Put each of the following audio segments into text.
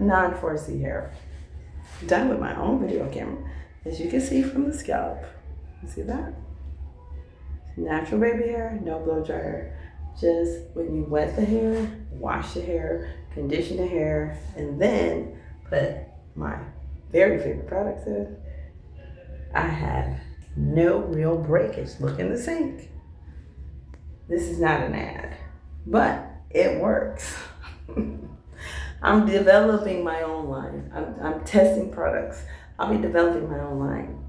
non-4C hair. Done with my own video camera. As you can see from the scalp. You see that? Natural baby hair, no blow dryer. Just when you wet the hair, wash the hair, condition the hair, and then put my very favorite products in. I have no real breakage. Look in the sink. This is not an ad, but it works. I'm developing my own line. I'm testing products. I'll be developing my own line.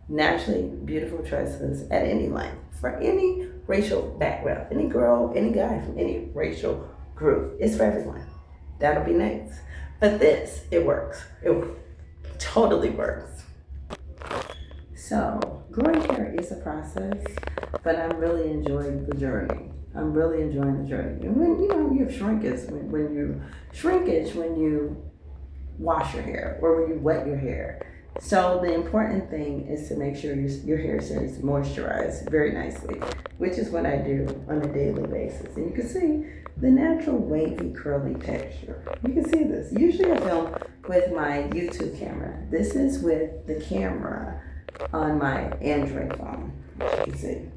Naturally beautiful tresses at any length, for any racial background, any girl, any guy from any racial group. It's for everyone. That'll be next. But this, it works. It totally works. So, growing hair is a process, but I'm really enjoying the journey. I'm really enjoying the journey. And when you have shrinkage, when you wash your hair or when you wet your hair. So the important thing is to make sure your hair stays moisturized very nicely, which is what I do on a daily basis. And you can see the natural wavy curly texture. You can see this. Usually I film with my YouTube camera. This is with the camera on my Android phone, as you can see.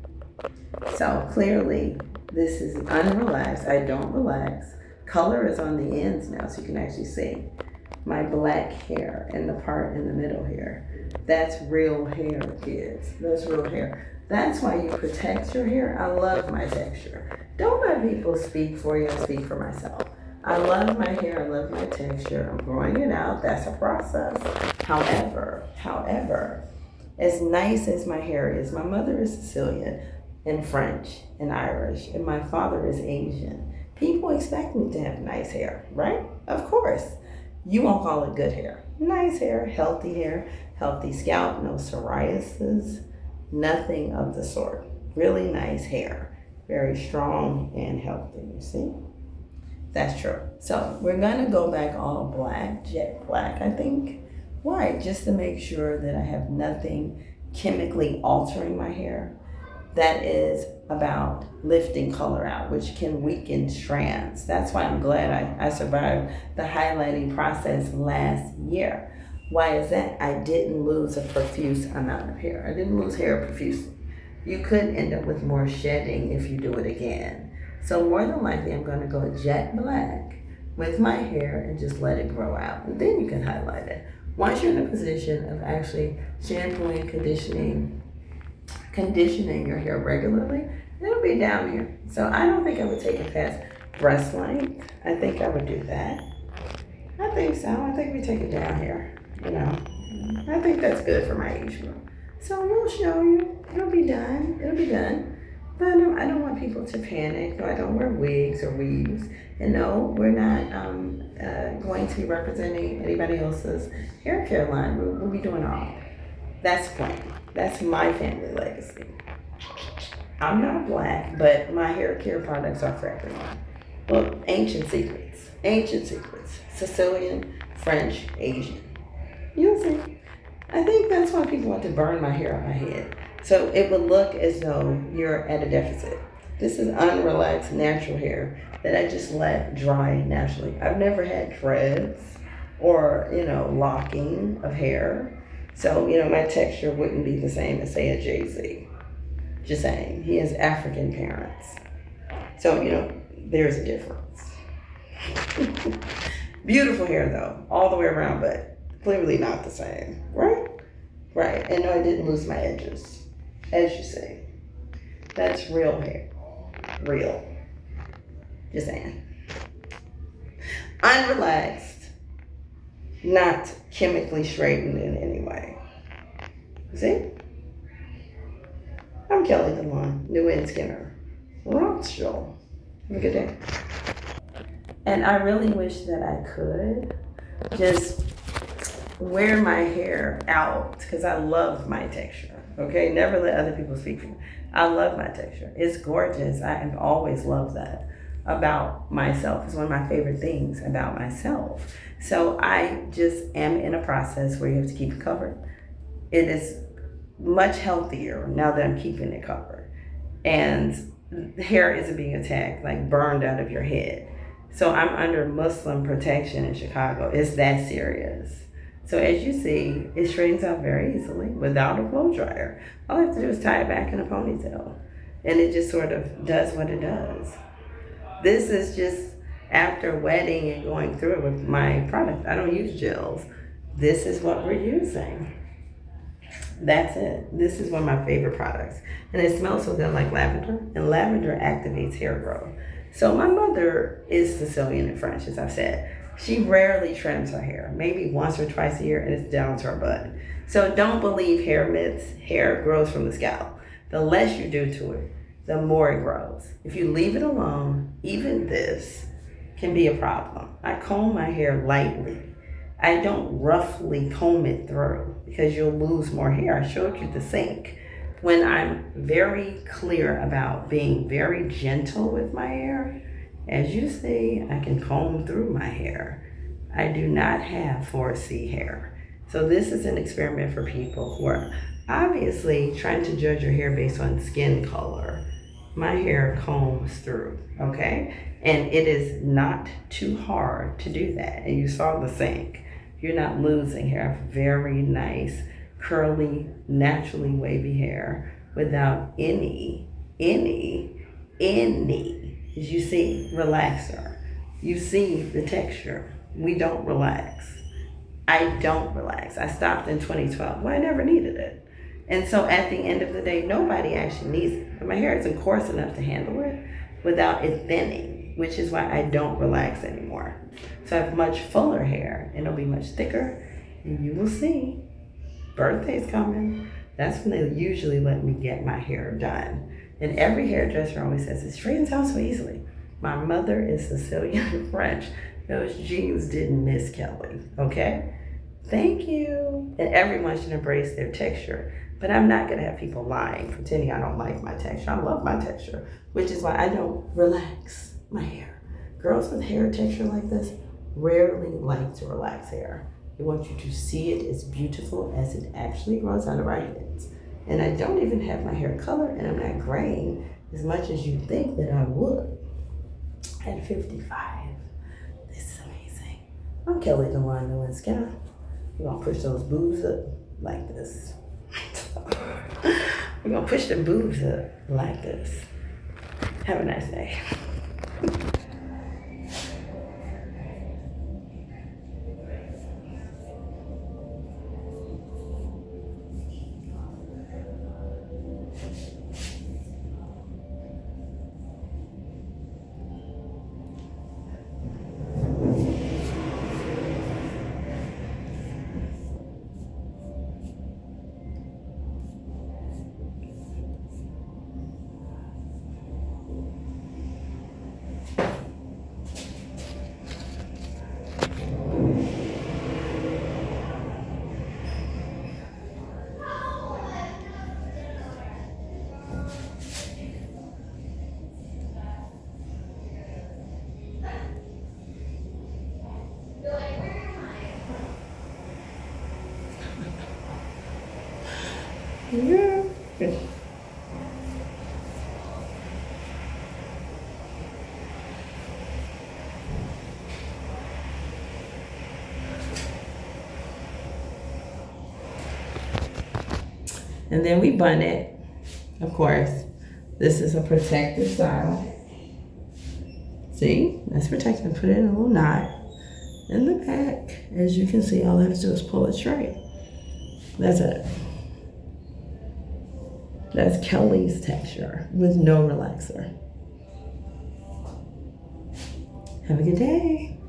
So clearly this is unrelaxed. I don't relax. Color is on the ends now, so you can actually see my black hair and the part in the middle here. That's real hair, kids. That's real hair. That's why you protect your hair. I love my texture. Don't let people speak for you. I speak for myself. I love my hair. I love my texture. I'm growing it out. That's a process. However, as nice as my hair is, my mother is Sicilian and French and Irish, and my father is Asian. People expect me to have nice hair, right? Of course. You won't call it good hair. Nice hair, healthy scalp, no psoriasis, nothing of the sort. Really nice hair, very strong and healthy, you see? That's true. So we're gonna go back all black, jet black, I think. Why? Just to make sure that I have nothing chemically altering my hair. That is about lifting color out, which can weaken strands. That's why I'm glad I survived the highlighting process last year. Why is that? I didn't lose a profuse amount of hair. I didn't lose hair profusely. You could end up with more shedding if you do it again. So more than likely, I'm gonna go jet black with my hair and just let it grow out. And then you can highlight it. Once you're in a position of actually shampooing, conditioning your hair regularly, it'll be down here. So I don't think I would take it past breast length. I think I would do that. I think so. I think we take it down here. I think that's good for my age group. So we'll show you. It'll be done. But I don't want people to panic. No, I don't wear wigs or weaves. And no, we're not going to be representing anybody else's hair care line. We'll be doing all. That's plain. That's my family legacy. I'm not black, but my hair care products are for everyone. Well, ancient secrets. Sicilian, French, Asian. You'll see. I think that's why people want to burn my hair on my head. So it would look as though you're at a deficit. This is unrelaxed, natural hair that I just let dry naturally. I've never had dreads or, locking of hair. So, my texture wouldn't be the same as, say, a Jay-Z. Just saying. He has African parents. So, there's a difference. Beautiful hair, though, all the way around, but clearly not the same, right? Right. And no, I didn't lose my edges, as you see. That's real hair. Real. Just saying. Unrelaxed, not chemically straightened in any way. See? I'm Kelle Delon, New In Skinner. Rothschild. Have a good day. And I really wish that I could just wear my hair out because I love my texture. Okay? Never let other people speak for you. I love my texture. It's gorgeous. I have always loved that about myself. It's one of my favorite things about myself. So I just am in a process where you have to keep it covered. It is much healthier now that I'm keeping it covered. And the hair isn't being attacked, like burned out of your head. So I'm under Muslim protection in Chicago. It's that serious. So as you see, it straightens out very easily without a blow dryer. All I have to do is tie it back in a ponytail. And it just sort of does what it does. This is just after wetting and going through it with my product. I don't use gels. This is what we're using. That's it. This is one of my favorite products. And it smells so good, like lavender. And lavender activates hair growth. So my mother is Sicilian and French, as I've said. She rarely trims her hair, maybe once or twice a year, and it's down to her butt. So don't believe hair myths. Hair grows from the scalp. The less you do to it, the more it grows. If you leave it alone, even this can be a problem. I comb my hair lightly. I don't roughly comb it through because you'll lose more hair. I showed you the sink. When I'm very clear about being very gentle with my hair, as you see, I can comb through my hair. I do not have 4C hair. So this is an experiment for people who are obviously trying to judge your hair based on skin color. My hair combs through, okay? And it is not too hard to do that. And you saw the sink. You're not losing hair. I have very nice, curly, naturally wavy hair without any, as you see, relaxer. You see the texture. We don't relax. I don't relax. I stopped in 2012. Well, I never needed it. And so at the end of the day, nobody actually needs it. But my hair isn't coarse enough to handle it without it thinning, which is why I don't relax anymore. So I have much fuller hair, and it'll be much thicker, and you will see. Birthday's coming. That's when they usually let me get my hair done. And every hairdresser always says, it straightens out so easily. My mother is Sicilian and French. Those genes didn't miss Kelly, okay? Thank you. And everyone should embrace their texture. But I'm not gonna have people lying, pretending I don't like my texture. I love my texture, which is why I don't relax my hair. Girls with hair texture like this rarely like to relax hair. They want you to see it as beautiful as it actually grows out of our heads. And I don't even have my hair color, and I'm not graying as much as you think that I would. At 55, this is amazing. I'm Kelle Delon, the Queen Kelle. We're gonna push those boobs up like this. We're gonna push the boobs up like this. Have a nice day. Yeah. Good. And then we bun it, of course. This is a protective style. See, that's protective. Put it in a little knot in the back. As you can see, all I have to do is pull it straight. That's it. That's Kelly's texture with no relaxer. Have a good day.